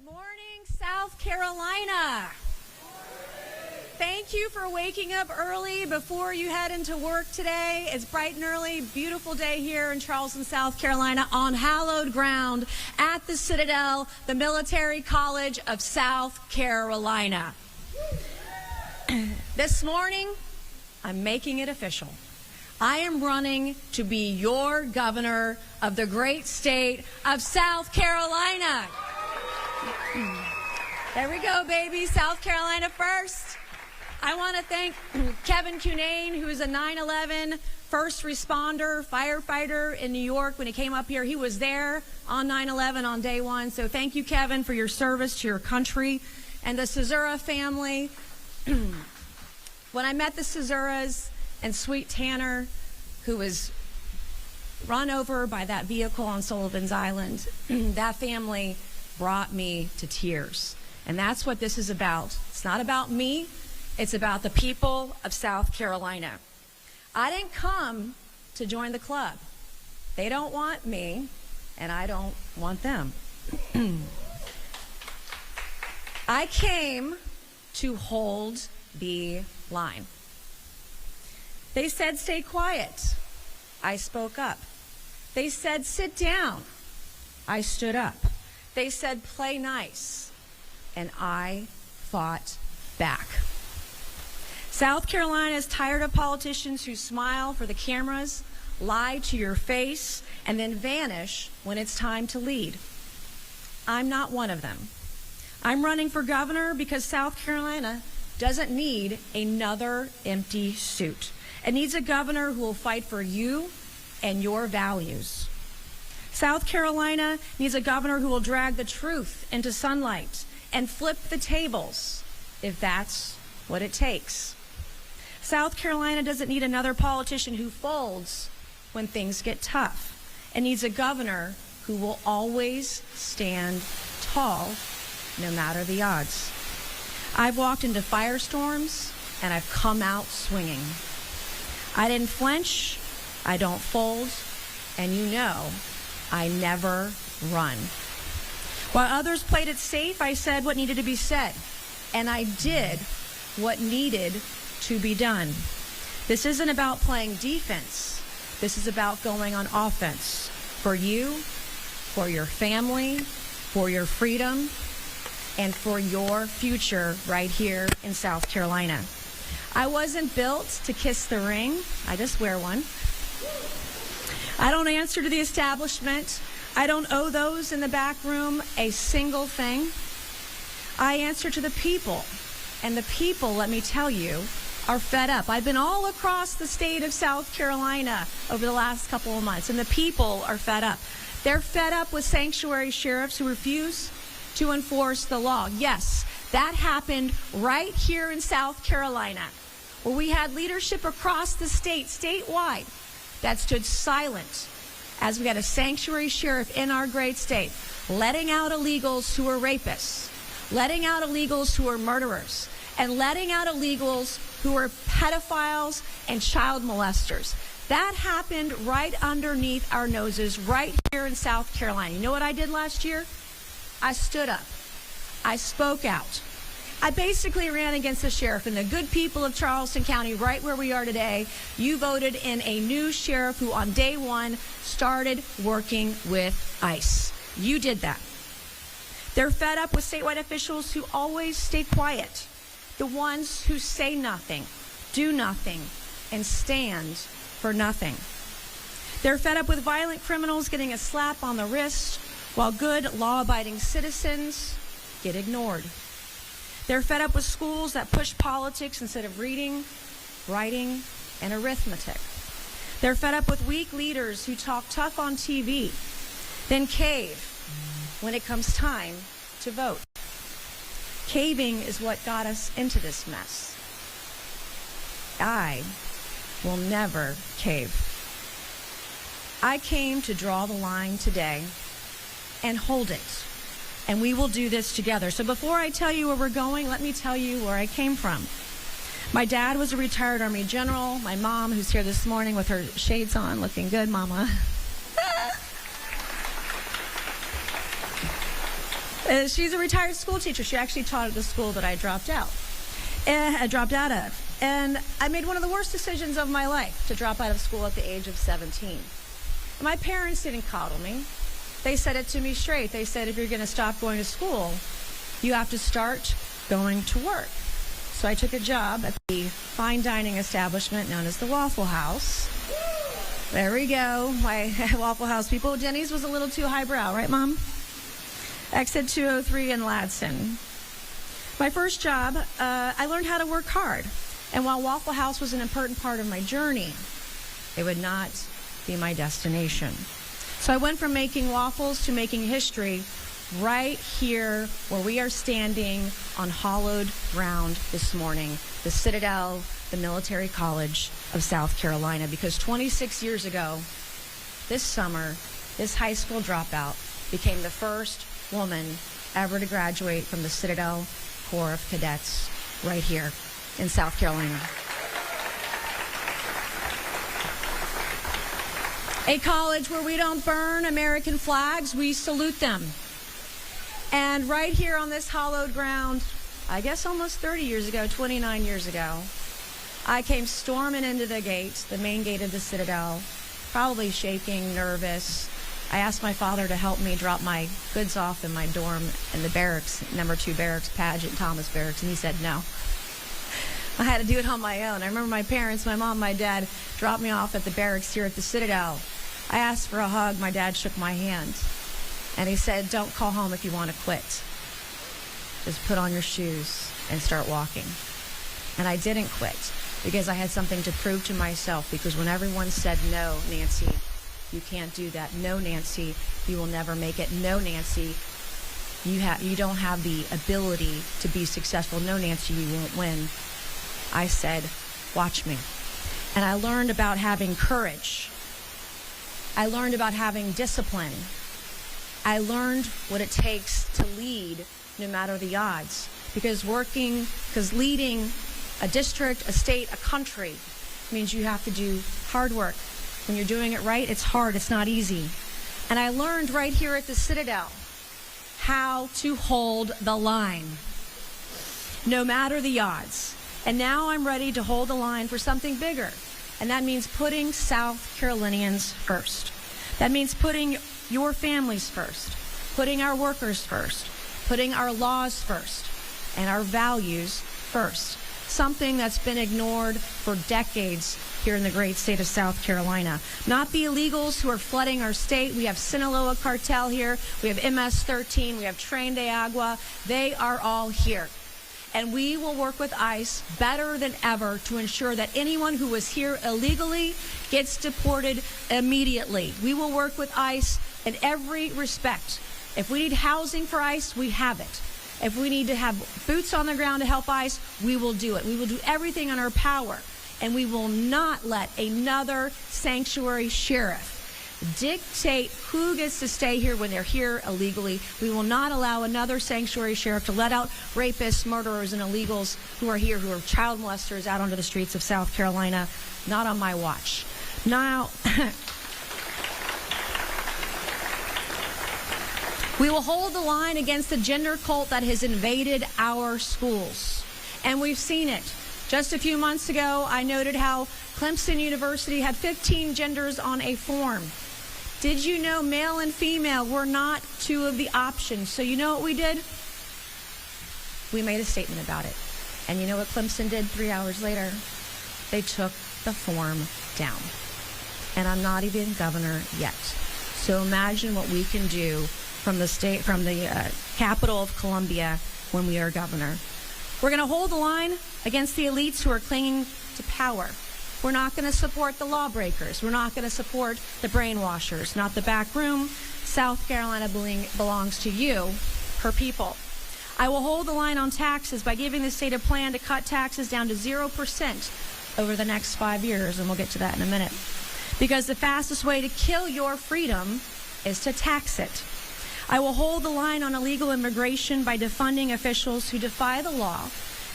morning, South Carolina. Thank you for waking up early before you head into work today. It's bright and early, beautiful day here in Charleston, South Carolina, on hallowed ground at the Citadel, the Military College of South Carolina. This morning, I'm making it official. I am running to be your governor of the great state of South Carolina. There we go, baby. South Carolina first. I want to thank Kevin Cunane, who is a 9/11 first responder, firefighter in New York. When he came up here, he was there on 9/11 on day one. So thank you, Kevin, for your service to your country. And the Cesura family. When I met the Cesuras and Sweet Tanner, who was run over by that vehicle on Sullivan's Island, that family brought me to tears. And that's what this is about. It's not about me. It's about the people of South Carolina. I didn't come to join the club. They don't want me, and I don't want them. I came to hold the line. They said, stay quiet. I spoke up. They said, sit down. I stood up. They said, play nice. And I fought back. South Carolina is tired of politicians who smile for the cameras, lie to your face, and then vanish when it's time to lead. I'm not one of them. I'm running for governor because South Carolina doesn't need another empty suit. It needs a governor who will fight for you and your values. South Carolina needs a governor who will drag the truth into sunlight and flip the tables if that's what it takes. South Carolina doesn't need another politician who folds when things get tough. It needs a governor who will always stand tall no matter the odds. I've walked into firestorms and I've come out swinging. I didn't flinch, I don't fold, and you know I never run. While others played it safe, I said what needed to be said, and I did what needed to be done. This isn't about playing defense. This is about going on offense for you, for your family, for your freedom, and for your future right here in South Carolina. I wasn't built to kiss the ring. I just wear one. I don't answer to the establishment. I don't owe those in the back room a single thing. I answer to the people. And the people, let me tell you, are fed up. I've been all across the state of South Carolina over the last couple of months, and the people are fed up. They're fed up with sanctuary sheriffs who refuse to enforce the law. Yes, that happened right here in South Carolina, where we had leadership across the state, statewide, that stood silent as we had a sanctuary sheriff in our great state, letting out illegals who are rapists, letting out illegals who are murderers, and letting out illegals who are pedophiles and child molesters. That happened right underneath our noses, right here in South Carolina. You know what I did last year? I stood up. I spoke out. I basically ran against the sheriff, and the good people of Charleston County, right where we are today, you voted in a new sheriff who on day one started working with ICE. You did that. They're fed up with statewide officials who always stay quiet, the ones who say nothing, do nothing, and stand for nothing. They're fed up with violent criminals getting a slap on the wrist while good law-abiding citizens get ignored. They're fed up with schools that push politics instead of reading, writing, and arithmetic. They're fed up with weak leaders who talk tough on TV, then cave when it comes time to vote. Caving is what got us into this mess. I will never cave. I came to draw the line today and hold it. And we will do this together. So before I tell you where we're going, let me tell you where I came from. My dad was a retired Army general. My mom, who's here this morning with her shades on, looking good, Mama. She's a retired school teacher. She actually taught at the school that I dropped out of. And I made one of the worst decisions of my life, to drop out of school at the age of 17. My parents didn't coddle me. They said it to me straight. They said, if you're going to stop going to school, you have to start going to work. So I took a job at the fine dining establishment known as the Waffle House. There we go. My Waffle House people. Denny's was a little too highbrow, right, Mom? Exit 203 in Ladson. My first job, I learned how to work hard. And while Waffle House was an important part of my journey, it would not be my destination. So I went from making waffles to making history right here where we are standing on hallowed ground this morning, the Citadel, the Military College of South Carolina, because 26 years ago, this summer, this high school dropout became the first woman ever to graduate from the Citadel Corps of Cadets right here in South Carolina. A college where we don't burn American flags, we salute them. And right here on this hallowed ground, I guess almost 30 years ago, 29 years ago, I came storming into the gate, the main gate of the Citadel, probably shaking, nervous. I asked my father to help me drop my goods off in my dorm in the barracks, number 2 barracks, Paget Thomas Barracks, and he said no. I had to do it on my own. I remember my parents, my mom, my dad, dropped me off at the barracks here at the Citadel. I asked for a hug. My dad shook my hand. And he said, don't call home if you want to quit. Just put on your shoes and start walking. And I didn't quit because I had something to prove to myself, because when everyone said, no, Nancy, you can't do that. No, Nancy, you will never make it. No, Nancy, you don't have the ability to be successful. No, Nancy, you won't win. I said, watch me. And I learned about having courage. I learned about having discipline. I learned what it takes to lead no matter the odds. Because leading a district, a state, a country means you have to do hard work. When you're doing it right, it's hard, it's not easy. And I learned right here at the Citadel how to hold the line, no matter the odds. And now I'm ready to hold the line for something bigger. And that means putting South Carolinians first. That means putting your families first, putting our workers first, putting our laws first, and our values first. Something that's been ignored for decades here in the great state of South Carolina. Not the illegals who are flooding our state. We have Sinaloa cartel here. We have MS-13. We have Tren de Agua. They are all here. And we will work with ICE better than ever to ensure that anyone who was here illegally gets deported immediately. We will work with ICE in every respect. If we need housing for ICE, we have it. If we need to have boots on the ground to help ICE, we will do it. We will do everything in our power. And we will not let another sanctuary sheriff dictate who gets to stay here when they're here illegally. We will not allow another sanctuary sheriff to let out rapists, murderers, and illegals who are here, who are child molesters, out onto the streets of South Carolina. Not on my watch. Now, we will hold the line against the gender cult that has invaded our schools. And we've seen it. Just a few months ago, I noted how Clemson University had 15 genders on a form. Did you know male and female were not two of the options? So you know what we did? We made a statement about it. And you know what Clemson did 3 hours later? They took the form down. And I'm not even governor yet. So imagine what we can do from the capital of Columbia when we are governor. We're going to hold the line against the elites who are clinging to power. We're not going to support the lawbreakers. We're not going to support the brainwashers, not the back room. South Carolina belongs to you, her people. I will hold the line on taxes by giving the state a plan to cut taxes down to 0% over the next 5 years, and we'll get to that in a minute. Because the fastest way to kill your freedom is to tax it. I will hold the line on illegal immigration by defunding officials who defy the law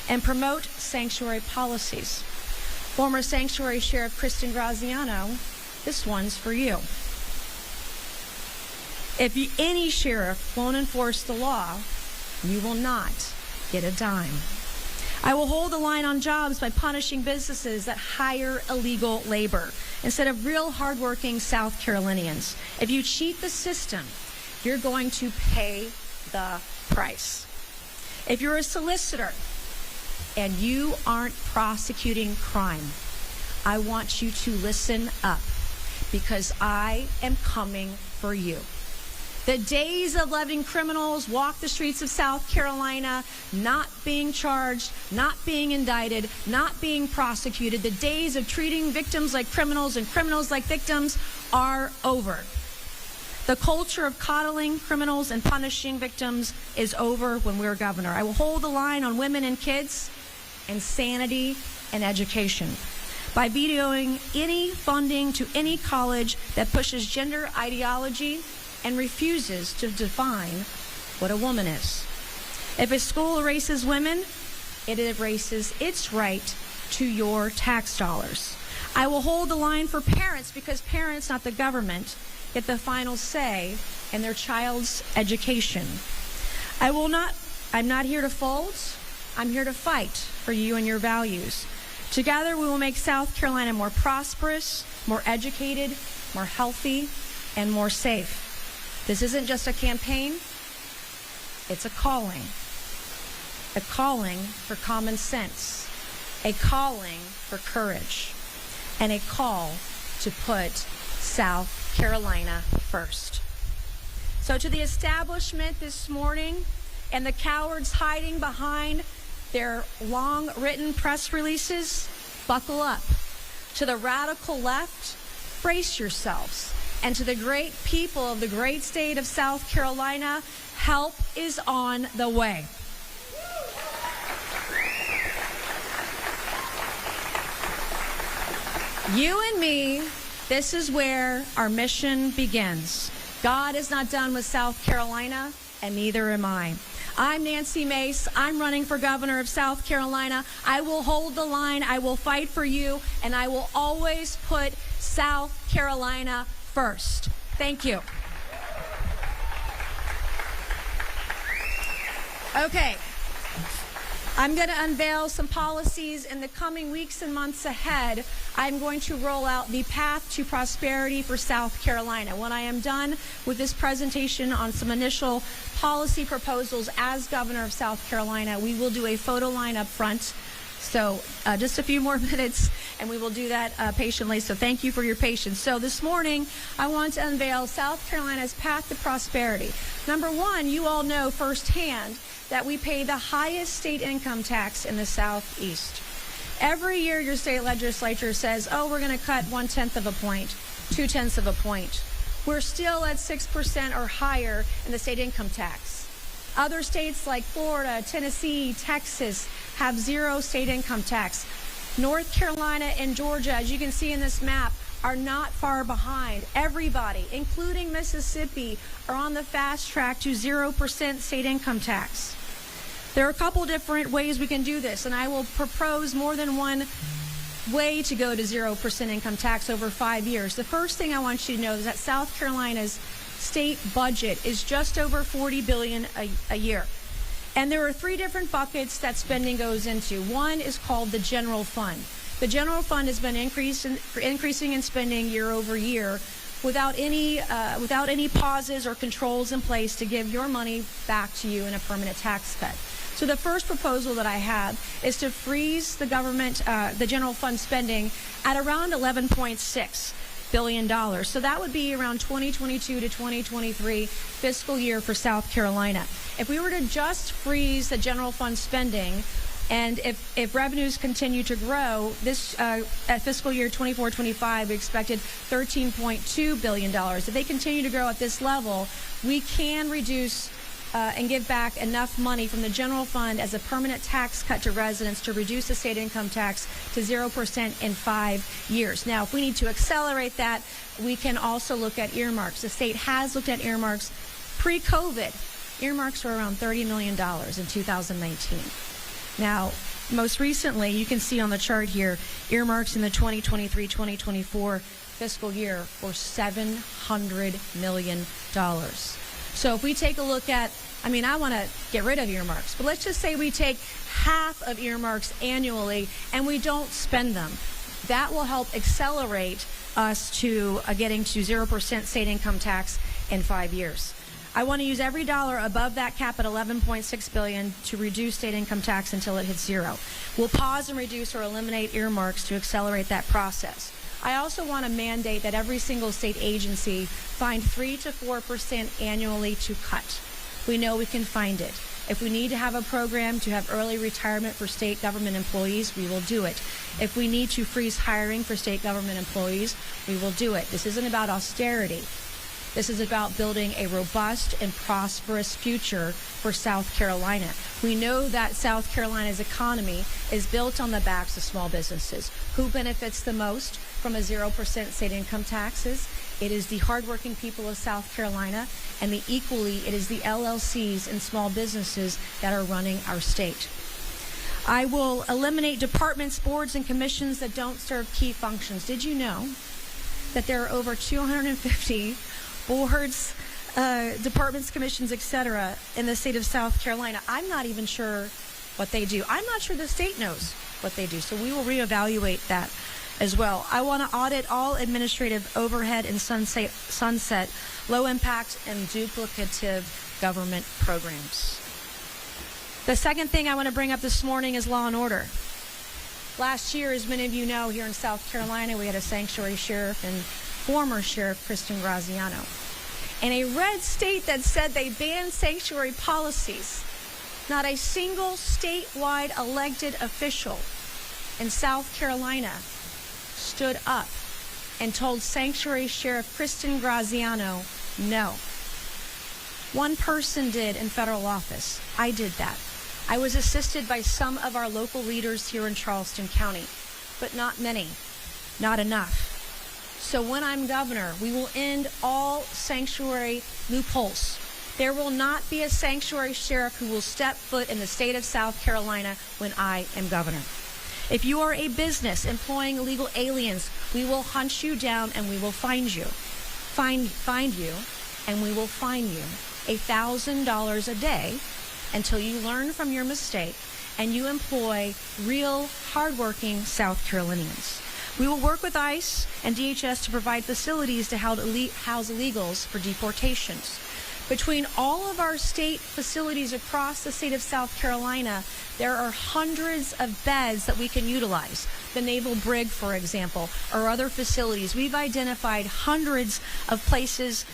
and promote sanctuary policies. Former Sanctuary Sheriff Kristen Graziano, this one's for you. If any sheriff won't enforce the law, you will not get a dime. I will hold the line on jobs by punishing businesses that hire illegal labor instead of real hardworking South Carolinians. If you cheat the system, you're going to pay the price. If you're a solicitor and you aren't prosecuting crime, I want you to listen up, because I am coming for you. The days of letting criminals walk the streets of South Carolina, not being charged, not being indicted, not being prosecuted, the days of treating victims like criminals and criminals like victims are over. The culture of coddling criminals and punishing victims is over when we're governor. I will hold the line on women and kids, and sanity and education by vetoing any funding to any college that pushes gender ideology and refuses to define what a woman is. If a school erases women, it erases its right to your tax dollars. I will hold the line for parents, because parents, not the government, get the final say in their child's education. I'm not here to fold. I'm here to fight for you and your values. Together, we will make South Carolina more prosperous, more educated, more healthy, and more safe. This isn't just a campaign. It's a calling. A calling for common sense. A calling for courage. And a call to put South Carolina first. So to the establishment this morning and the cowards hiding behind their long written press releases, buckle up. To the radical left, brace yourselves. And to the great people of the great state of South Carolina, help is on the way. You and me, this is where our mission begins. God is not done with South Carolina, and neither am I. I'm Nancy Mace. I'm running for governor of South Carolina. I will hold the line. I will fight for you, and I will always put South Carolina first. Thank you. Okay. I'm going to unveil some policies in the coming weeks and months ahead. I'm going to roll out the path to prosperity for South Carolina. When I am done with this presentation on some initial policy proposals as governor of South Carolina, we will do a photo line up front. So just a few more minutes, and we will do that patiently. So thank you for your patience. So this morning, I want to unveil South Carolina's path to prosperity. Number one, you all know firsthand that we pay the highest state income tax in the Southeast. Every year, your state legislature says, oh, we're going to cut 1/10 of a point, 2/10 of a point. We're still at 6% or higher in the state income tax. Other states like Florida, Tennessee, Texas have zero state income tax. North Carolina and Georgia, as you can see in this map, are not far behind. Everybody, including Mississippi, are on the fast track to 0% state income tax. There are a couple different ways we can do this, and I will propose more than one way to go to 0% income tax over 5 years. The first thing I want you to know is that South Carolina's state budget is just over $40 billion a year. And there are three different buckets that spending goes into. One is called the general fund. The general fund has been increasing in spending year over year without any pauses or controls in place to give your money back to you in a permanent tax cut. So the first proposal that I have is to freeze the government, the general fund spending at around $11.6 billion. So that would be around 2022 to 2023 fiscal year for South Carolina. If we were to just freeze the general fund spending, and if revenues continue to grow, this at fiscal year 24-25, we expected $13.2 billion. If they continue to grow at this level, we can reduce and give back enough money from the general fund as a permanent tax cut to residents to reduce the state income tax to 0% in 5 years. Now, if we need to accelerate that, we can also look at earmarks. The state has looked at earmarks pre-COVID. Earmarks were around $30 million in 2019. Now, most recently, you can see on the chart here, earmarks in the 2023-2024 fiscal year for $700 million. So if we take a look at, I want to get rid of earmarks, but let's just say we take half of earmarks annually and we don't spend them. That will help accelerate us to getting to 0% state income tax in 5 years. I want to use every dollar above that cap at $11.6 billion to reduce state income tax until it hits zero. We'll pause and reduce or eliminate earmarks to accelerate that process. I also want to mandate that every single state agency find 3 to 4% annually to cut. We know we can find it. If we need to have a program to have early retirement for state government employees, we will do it. If we need to freeze hiring for state government employees, we will do it. This isn't about austerity. This is about building a robust and prosperous future for South Carolina. We know that South Carolina's economy is built on the backs of small businesses. Who benefits the most from a 0% state income taxes? It is the hardworking people of South Carolina, and equally, it is the LLCs and small businesses that are running our state. I will eliminate departments, boards, and commissions that don't serve key functions. Did you know that there are over 250 boards, departments, commissions, etc. in the state of South Carolina? I'm not even sure what they do. I'm not sure the state knows what they do, so we will reevaluate that as well. I want to audit all administrative overhead and sunset low-impact and duplicative government programs. The second thing I want to bring up this morning is law and order. Last year, as many of you know, here in South Carolina, we had a sanctuary sheriff and former Sheriff Kristen Graziano. In a red state that said they banned sanctuary policies, not a single statewide elected official in South Carolina stood up and told Sanctuary Sheriff Kristen Graziano no. One person did in federal office. I did that. I was assisted by some of our local leaders here in Charleston County, but not many, not enough. So when I'm governor, we will end all sanctuary loopholes. There will not be a sanctuary sheriff who will step foot in the state of South Carolina when I am governor. If you are a business employing illegal aliens, we will hunt you down and we will find you. Find you, and we will fine you $1,000 a day until you learn from your mistake and you employ real, hardworking South Carolinians. We will work with ICE and DHS to provide facilities to house illegals for deportations. Between all of our state facilities across the state of South Carolina, there are hundreds of beds that we can utilize. The Naval Brig, for example, or other facilities. We've identified hundreds of places,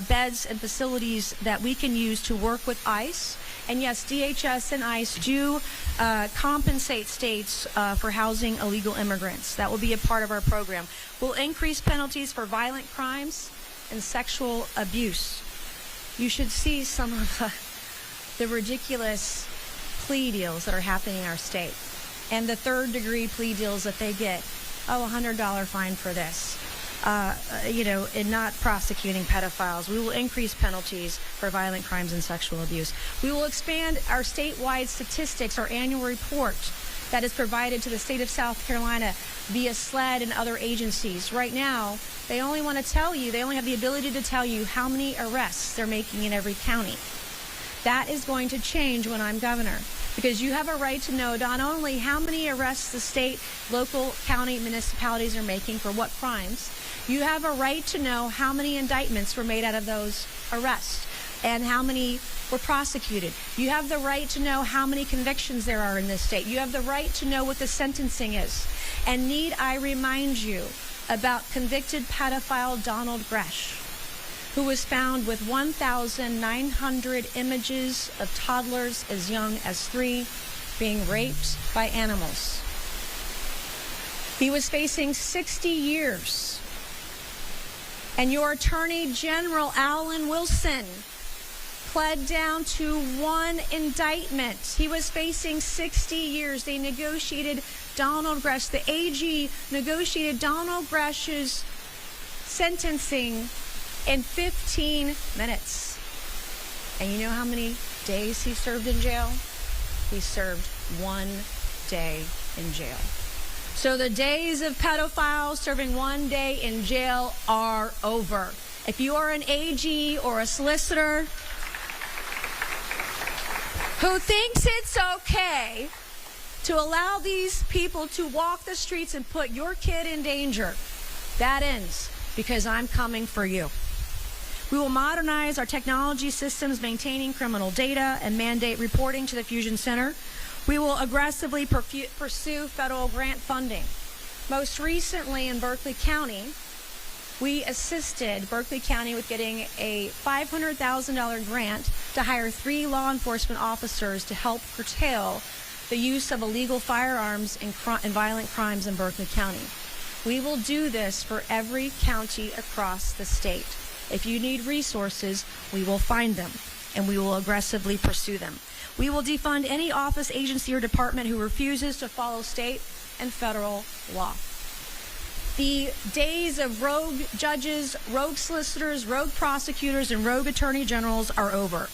beds and facilities that we can use to work with ICE. And yes, DHS and ICE do compensate states for housing illegal immigrants. That will be a part of our program. We'll increase penalties for violent crimes and sexual abuse. You should see some of the ridiculous plea deals that are happening in our state. And the third-degree plea deals that they get. Oh, $100 fine for this. And not prosecuting pedophiles. We will increase penalties for violent crimes and sexual abuse. We will expand our statewide statistics, our annual report that is provided to the state of South Carolina via SLED and other agencies. Right now, they only have the ability to tell you how many arrests they're making in every county. That is going to change when I'm governor, because you have a right to know not only how many arrests the state, local, county, municipalities are making for what crimes, you have a right to know how many indictments were made out of those arrests and how many were prosecuted. You have the right to know how many convictions there are in this state. You have the right to know what the sentencing is. And need I remind you about convicted pedophile Donald Gresh, who was found with 1,900 images of toddlers as young as 3 being raped by animals. He was facing 60 years. And your Attorney General, Alan Wilson, pled down to 1 indictment. He was facing 60 years. They negotiated Donald Gresh. The AG negotiated Donald Gresh's sentencing in 15 minutes. And you know how many days he served in jail? He served 1 day in jail. So the days of pedophiles serving 1 day in jail are over. If you are an AG or a solicitor who thinks it's okay to allow these people to walk the streets and put your kid in danger, that ends, because I'm coming for you. We will modernize our technology systems, maintaining criminal data and mandate reporting to the Fusion Center. We will aggressively pursue federal grant funding. Most recently in Berkeley County, we assisted Berkeley County with getting a $500,000 grant to hire 3 law enforcement officers to help curtail the use of illegal firearms and violent crimes in Berkeley County. We will do this for every county across the state. If you need resources, we will find them, and we will aggressively pursue them. We will defund any office, agency, or department who refuses to follow state and federal law. The days of rogue judges, rogue solicitors, rogue prosecutors, and rogue attorney generals are over.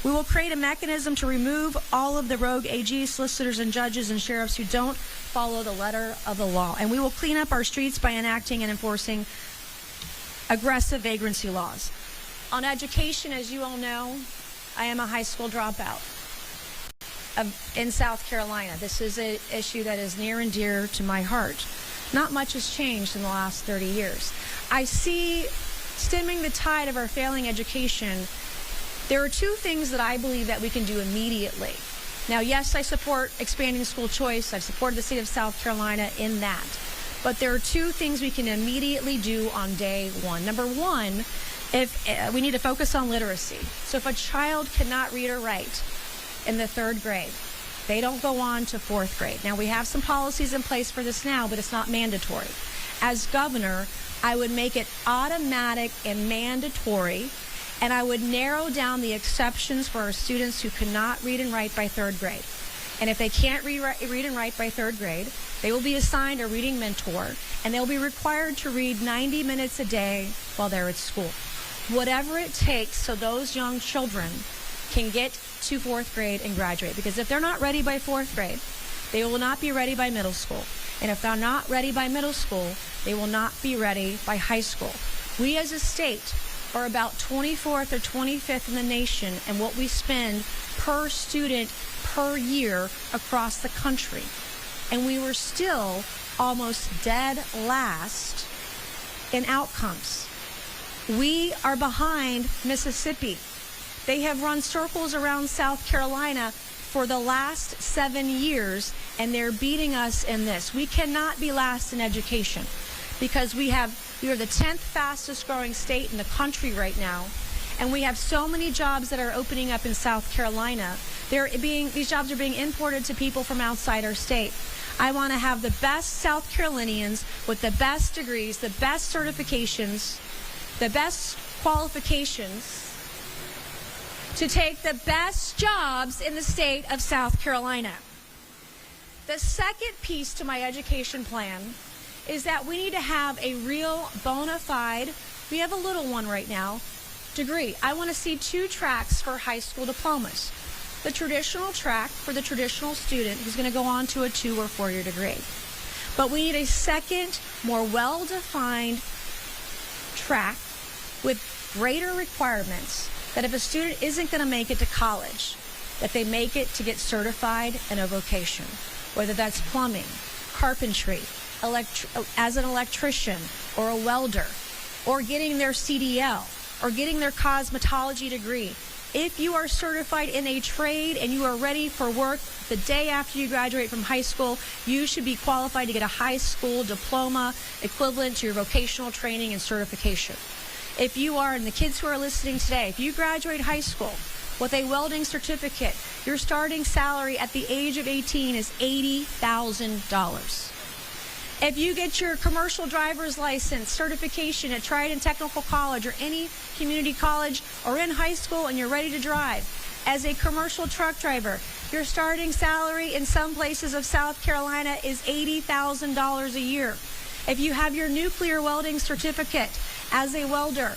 We will create a mechanism to remove all of the rogue AGs, solicitors, and judges and sheriffs who don't follow the letter of the law. And we will clean up our streets by enacting and enforcing aggressive vagrancy laws. On education, as you all know, I am a high school dropout in South Carolina. This is an issue that is near and dear to my heart. Not much has changed in the last 30 years. I see stemming the tide of our failing education. There are 2 things that I believe that we can do immediately. Now, yes, I support expanding school choice. I've supported the state of South Carolina in that. But there are 2 things we can immediately do on day 1. Number 1, if we need to focus on literacy. So if a child cannot read or write in the 3rd grade, they don't go on to 4th grade. Now, we have some policies in place for this now, but it's not mandatory. As governor, I would make it automatic and mandatory, and I would narrow down the exceptions for our students who cannot read and write by 3rd grade. And if they can't read and write by 3rd grade, they will be assigned a reading mentor, and they'll be required to read 90 minutes a day while they're at school. Whatever it takes so those young children can get to 4th grade and graduate. Because if they're not ready by 4th grade, they will not be ready by middle school. And if they're not ready by middle school, they will not be ready by high school. We as a state are about 24th or 25th in the nation in what we spend per student per year across the country. And we were still almost dead last in outcomes. We are behind Mississippi. They have run circles around South Carolina for the last 7 years, and they're beating us in this. We cannot be last in education because we are the 10th fastest growing state in the country right now, and we have so many jobs that are opening up in South Carolina. These jobs are being imported to people from outside our state. I want to have the best South Carolinians with the best degrees, the best certifications, the best qualifications to take the best jobs in the state of South Carolina. The second piece to my education plan is that we need to have a real bona fide, we have a little one right now, degree. I want to see 2 tracks for high school diplomas. The traditional track for the traditional student who's going to go on to a 2 or 4 year degree. But we need a second, more well-defined track with greater requirements that if a student isn't going to make it to college, that they make it to get certified in a vocation, whether that's plumbing, carpentry, as an electrician or a welder, or getting their CDL, or getting their cosmetology degree. If you are certified in a trade and you are ready for work the day after you graduate from high school, you should be qualified to get a high school diploma equivalent to your vocational training and certification. If you are, and the kids who are listening today, if you graduate high school with a welding certificate, your starting salary at the age of 18 is $80,000. If you get your commercial driver's license certification at Trident Technical College or any community college or in high school and you're ready to drive as a commercial truck driver, your starting salary in some places of South Carolina is $80,000 a year. If you have your nuclear welding certificate as a welder,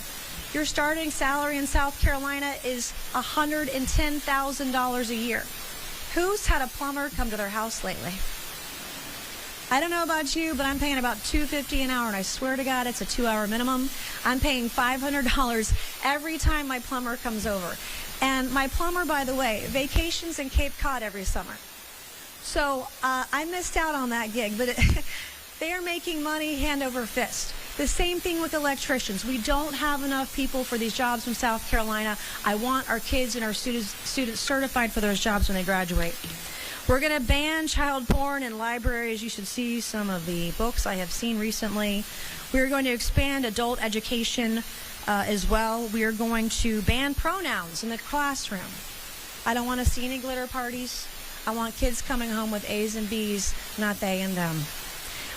your starting salary in South Carolina is $110,000 a year. Who's had a plumber come to their house lately? I don't know about you, but I'm paying about $2.50 an hour, and I swear to God, it's a 2-hour minimum. I'm paying $500 every time my plumber comes over. And my plumber, by the way, vacations in Cape Cod every summer. So I missed out on that gig, but they are making money hand over fist. The same thing with electricians. We don't have enough people for these jobs from South Carolina. I want our kids and our students certified for those jobs when they graduate. We're going to ban child porn in libraries. You should see some of the books I have seen recently. We're going to expand adult education as well. We are going to ban pronouns in the classroom. I don't want to see any glitter parties. I want kids coming home with A's and B's, not they and them.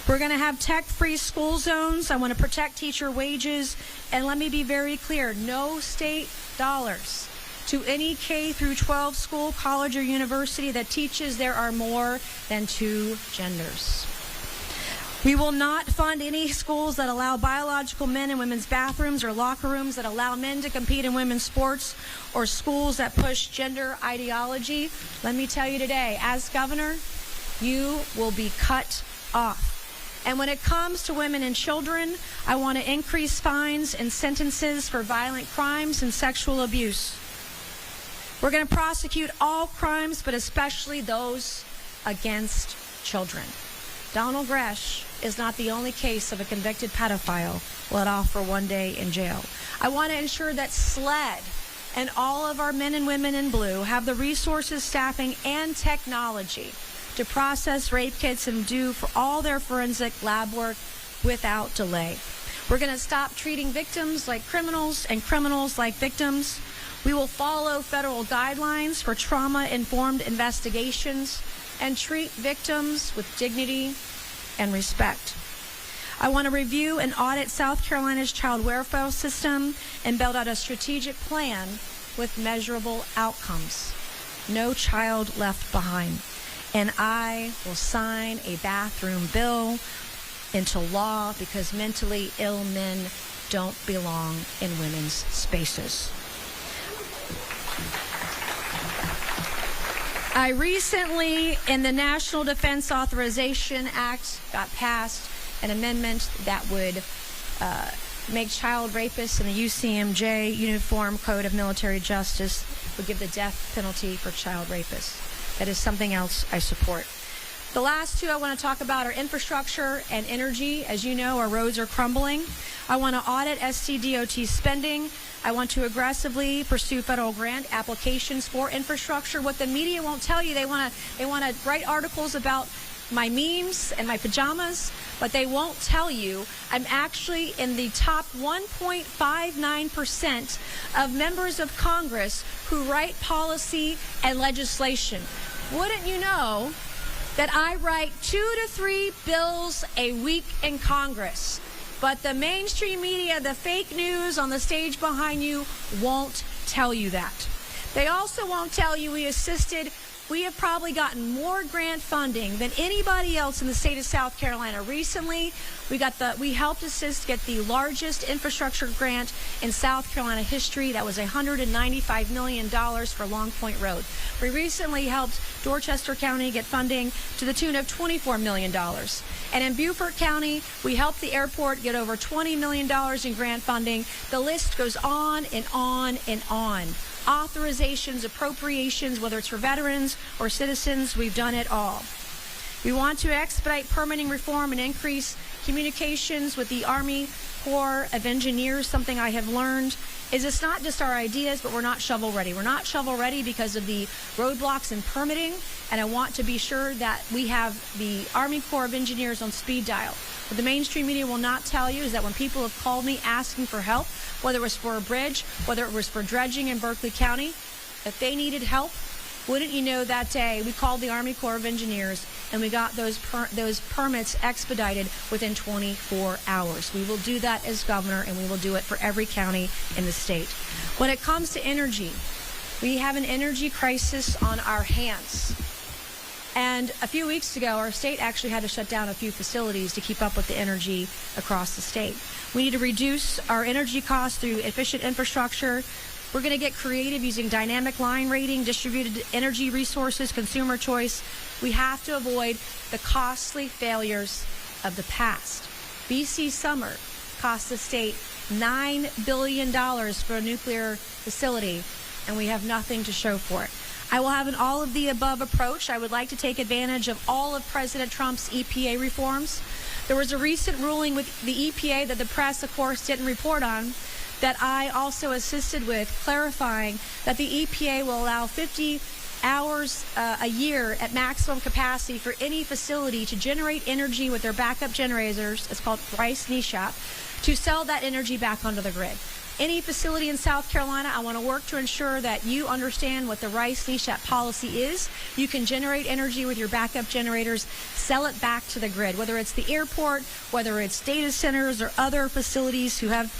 We're going to have tech-free school zones. I want to protect teacher wages. And let me be very clear, no state dollars to any K through 12 school, college, or university that teaches there are more than 2 genders. We will not fund any schools that allow biological men in women's bathrooms or locker rooms that allow men to compete in women's sports or schools that push gender ideology. Let me tell you today, as governor, you will be cut off. And when it comes to women and children, I want to increase fines and sentences for violent crimes and sexual abuse. We're going to prosecute all crimes, but especially those against children. Donald Gresh is not the only case of a convicted pedophile let off for 1 day in jail. I want to ensure that SLED and all of our men and women in blue have the resources, staffing, and technology to process rape kits and do for all their forensic lab work without delay. We're going to stop treating victims like criminals and criminals like victims. We will follow federal guidelines for trauma-informed investigations and treat victims with dignity and respect. I want to review and audit South Carolina's child welfare system and build out a strategic plan with measurable outcomes. No child left behind. And I will sign a bathroom bill into law because mentally ill men don't belong in women's spaces. I recently, in the National Defense Authorization Act, got passed an amendment that would make child rapists in the UCMJ Uniform Code of Military Justice would give the death penalty for child rapists. That is something else I support. The last two I want to talk about are infrastructure and energy. As you know, our roads are crumbling. I want to audit SCDOT spending. I want to aggressively pursue federal grant applications for infrastructure. What the media won't tell you, they want to write articles about my memes and my pajamas, but they won't tell you I'm actually in the top 1.59% of members of Congress who write policy and legislation. Wouldn't you know that I write 2 to 3 bills a week in Congress? But the mainstream media, the fake news on the stage behind you, won't tell you that. They also won't tell you we have probably gotten more grant funding than anybody else in the state of South Carolina. Recently, we helped assist get the largest infrastructure grant in South Carolina history. That was $195 million for Long Point Road. We recently helped Dorchester County get funding to the tune of $24 million. And in Beaufort County, we helped the airport get over $20 million in grant funding. The list goes on and on and on. Authorizations, appropriations, whether it's for veterans or citizens, we've done it all. We want to expedite permitting reform and increase communications with the Army Corps of Engineers. Something I have learned is it's not just our ideas, but we're not shovel ready. We're not shovel ready because of the roadblocks in permitting, and I want to be sure that we have the Army Corps of Engineers on speed dial. What the mainstream media will not tell you is that when people have called me asking for help, whether it was for a bridge, whether it was for dredging in Berkeley County, if they needed help, wouldn't you know that day we called the Army Corps of Engineers and we got those permits expedited within 24 hours. We will do that as governor, and we will do it for every county in the state. When it comes to energy, we have an energy crisis on our hands. And a few weeks ago, our state actually had to shut down a few facilities to keep up with the energy across the state. We need to reduce our energy costs through efficient infrastructure, We're going to get creative using dynamic line rating, distributed energy resources, consumer choice. We have to avoid the costly failures of the past. BC Summer cost the state $9 billion for a nuclear facility, and we have nothing to show for it. I will have an all-of-the-above approach. I would like to take advantage of all of President Trump's EPA reforms. There was a recent ruling with the EPA that the press, of course, didn't report on, that I also assisted with, clarifying that the EPA will allow 50 hours a year at maximum capacity for any facility to generate energy with their backup generators. It's called Rice NESHAP, to sell that energy back onto the grid. Any facility in South Carolina, I want to work to ensure that you understand what the Rice NESHAP policy is. You can generate energy with your backup generators, sell it back to the grid, whether it's the airport, whether it's data centers or other facilities who have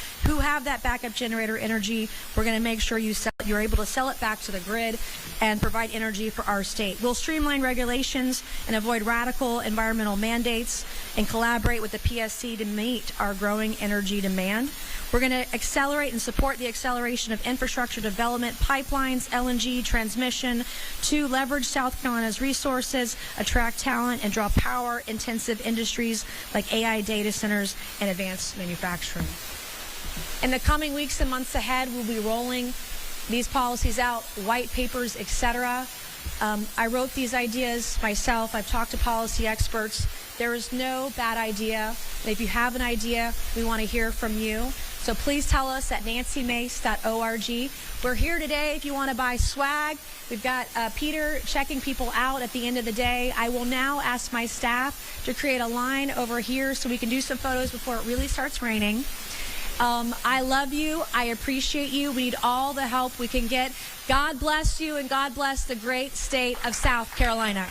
that backup generator energy. We're going to make sure you're able to sell it back to the grid and provide energy for our state. We'll streamline regulations and avoid radical environmental mandates and collaborate with the PSC to meet our growing energy demand. We're going to accelerate and support the acceleration of infrastructure development, pipelines, LNG, transmission, to leverage South Carolina's resources, attract talent, and draw power-intensive industries like AI data centers and advanced manufacturing. In the coming weeks and months ahead, we'll be rolling these policies out, white papers, etc. I wrote these ideas myself. I've talked to policy experts. There is no bad idea. If you have an idea, we want to hear from you. So please tell us at nancymace.org. We're here today if you want to buy swag. We've got Peter checking people out at the end of the day. I will now ask my staff to create a line over here so we can do some photos before it really starts raining. I love you. I appreciate you. We need all the help we can get. God bless you, and God bless the great state of South Carolina.